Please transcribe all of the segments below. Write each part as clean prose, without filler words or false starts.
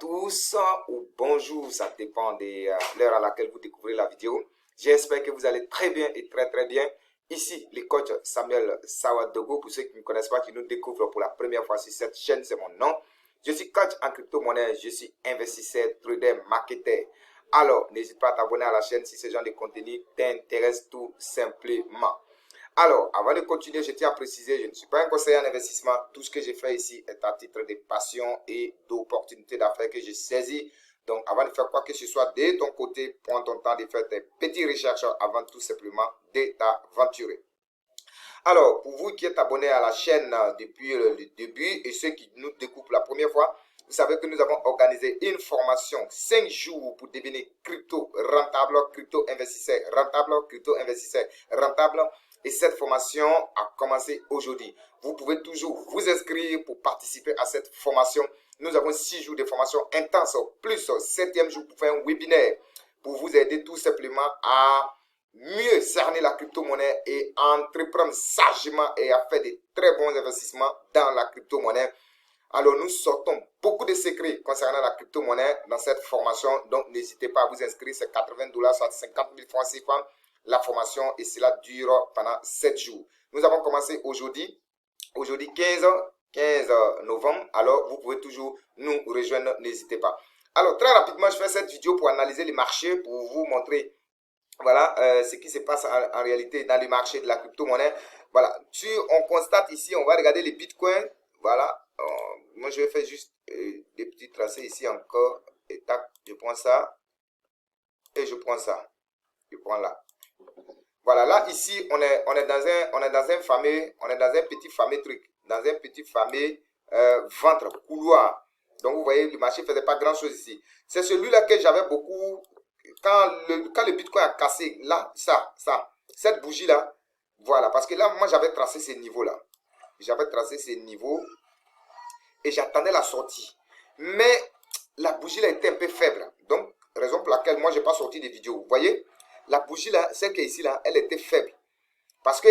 tous ou bonjour, ça dépend de l'heure à laquelle vous découvrez la vidéo. J'espère que vous allez très bien et très bien. Ici, le coach Samuel Sawadogo, pour ceux qui ne me connaissent pas, qui nous découvrent pour la première fois sur cette chaîne, c'est mon nom. Je suis coach en crypto-monnaie, je suis investisseur, trader, marketeur. Alors, n'hésite pas à t'abonner à la chaîne si ce genre de contenu t'intéresse tout simplement. Alors, avant de continuer, je tiens à préciser, je ne suis pas un conseiller en investissement. Tout ce que j'ai fait ici est à titre de passion et d'opportunité d'affaires que j'ai saisi. Donc, avant de faire quoi que ce soit de ton côté, prends ton temps de faire tes petites recherches avant tout simplement de t'aventurer. Alors, pour vous qui êtes abonnés à la chaîne depuis le début et ceux qui nous découvrent la première fois, vous savez que nous avons organisé une formation 5 jours pour devenir crypto rentable, crypto investisseur rentable, crypto investisseur rentable. Et cette formation a commencé aujourd'hui. Vous pouvez toujours vous inscrire pour participer à cette formation. Nous avons 6 jours de formation intense, plus 7e jour pour faire un webinaire pour vous aider tout simplement à mieux cerner la crypto-monnaie et entreprendre sagement et à faire de très bons investissements dans la crypto-monnaie. Alors, nous sortons beaucoup de secrets concernant la crypto-monnaie dans cette formation. Donc, n'hésitez pas à vous inscrire. C'est 80 $, soit 50 000 francs CFA. La formation et cela dure pendant 7 jours. Nous avons commencé aujourd'hui 15 novembre. Alors, vous pouvez toujours nous rejoindre. N'hésitez pas. Alors, très rapidement, je fais cette vidéo pour analyser les marchés, pour vous montrer voilà ce qui se passe en réalité dans le marché de la crypto-monnaie. Voilà, on constate ici, on va regarder les bitcoins. Voilà, moi je vais faire juste des petits tracés ici encore. Et tac, je prends ça. Et je prends ça. Je prends là. Voilà, là ici, on est dans un petit fameux truc, dans un petit fameux ventre, couloir. Donc vous voyez, le marché ne faisait pas grand chose ici. C'est celui-là que j'avais beaucoup. Quand le Bitcoin a cassé, là, cette bougie-là, voilà, parce que là, moi, j'avais tracé ces niveaux-là. J'avais tracé ces niveaux et j'attendais la sortie. Mais la bougie-là était un peu faible. Donc, raison pour laquelle moi, je n'ai pas sorti de vidéo. Vous voyez, la bougie-là, celle qui est ici, là, elle était faible. Parce que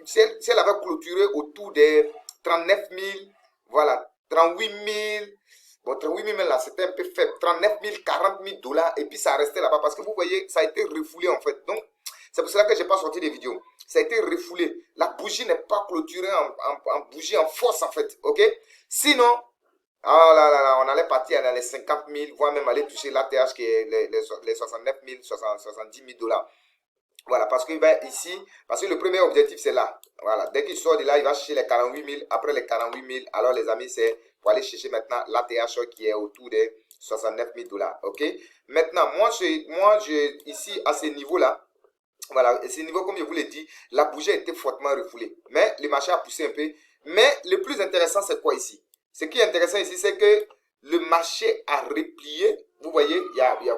si elle avait clôturé autour des 39 000, voilà, 38 000, bon, 38 000 là, c'était un peu faible. 39 000, 40 000 $. Et puis, ça restait là-bas. Parce que vous voyez, ça a été refoulé, en fait. Donc, c'est pour cela que je n'ai pas sorti de vidéo. Ça a été refoulé. La bougie n'est pas clôturée en bougie, en force, en fait. OK? Sinon, ah là là là, on allait partir dans les 50 000, voire même aller toucher l'ATH qui est les 69 000, 70 000 $. Voilà, parce que ici, parce que le premier objectif, c'est là. Voilà, dès qu'il sort de là, il va chercher les 48 000. Après les 48 000, alors les amis, c'est pour aller chercher maintenant l'ATH qui est autour des 69 000 $. OK? Maintenant, moi, ici, à ce niveau-là, voilà, et ce niveau, comme je vous l'ai dit, la bougie a été fortement refoulée. Mais le marché a poussé un peu. Mais le plus intéressant, c'est quoi ici? Ce qui est intéressant ici, c'est que le marché a replié. Vous voyez,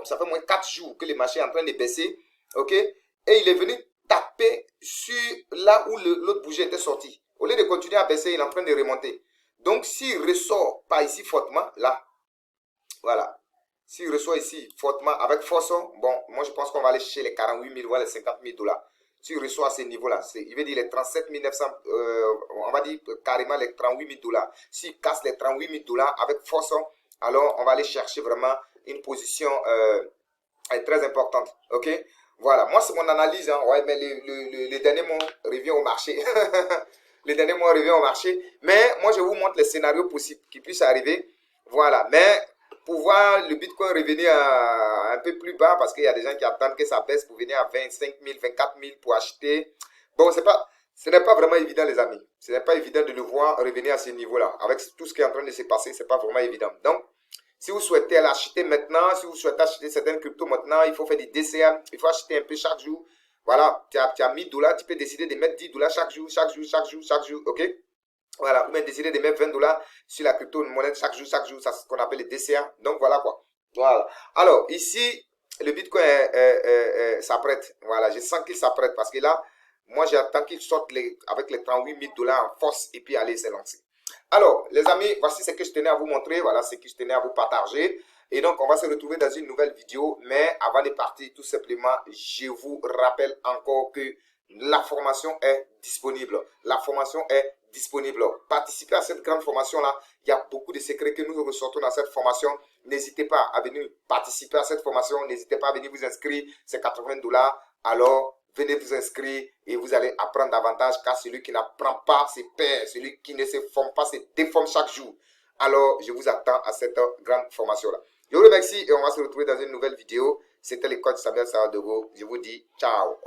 ça fait moins 4 jours que le marché est en train de baisser. OK? Et il est venu taper sur là où l'autre bougie était sortie. Au lieu de continuer à baisser, il est en train de remonter. Donc, s'il ressort par ici fortement, là, voilà. S'il ressort ici fortement, avec force, bon, moi je pense qu'on va aller chercher les 48 000 ou les 50 000 $. S'il ressort à ce niveau-là, il veut dire les 37 900, on va dire carrément les 38 000 $. S'il casse les 38 000 $ avec force, alors on va aller chercher vraiment une position très importante. OK? Voilà, moi c'est mon analyse, hein. Ouais, mais les derniers mois revient au marché. Les derniers mois revient au marché. Mais moi je vous montre les scénarios possibles qui puissent arriver. Voilà, mais pour voir le Bitcoin revenir un peu plus bas, parce qu'il y a des gens qui attendent que ça baisse pour venir à 25 000, 24 000 pour acheter. Bon, ce n'est pas vraiment évident, les amis. Ce n'est pas évident de le voir revenir à ce niveau-là. Avec tout ce qui est en train de se passer, ce n'est pas vraiment évident. Donc, si vous souhaitez l'acheter maintenant, si vous souhaitez acheter certaines cryptos maintenant, il faut faire des DCA, il faut acheter un peu chaque jour. Voilà, tu as 1000 $, tu peux décider de mettre 10 $ chaque jour, OK? Voilà, ou bien décider de mettre 20 $ sur la crypto-monnaie chaque jour, c'est ce qu'on appelle les DCA. Donc voilà quoi. Voilà. Alors, ici, le Bitcoin s'apprête. Voilà, je sens qu'il s'apprête parce que là, moi j'attends qu'il sorte avec les 38 000 $ en force et puis aller se lancer. Alors, les amis, voici ce que je tenais à vous montrer. Voilà ce que je tenais à vous partager. Et donc, on va se retrouver dans une nouvelle vidéo. Mais avant de partir, tout simplement, je vous rappelle encore que la formation est disponible. La formation est disponible. Participez à cette grande formation-là. Il y a beaucoup de secrets que nous ressortons dans cette formation. N'hésitez pas à venir participer à cette formation. N'hésitez pas à venir vous inscrire. C'est 80 $. Alors, venez vous inscrire et vous allez apprendre davantage, car celui qui n'apprend pas se perd. Celui qui ne se forme pas se déforme chaque jour. Alors, je vous attends à cette grande formation-là. Je vous remercie et on va se retrouver dans une nouvelle vidéo. C'était le coach Samuel Saradogo. Je vous dis ciao.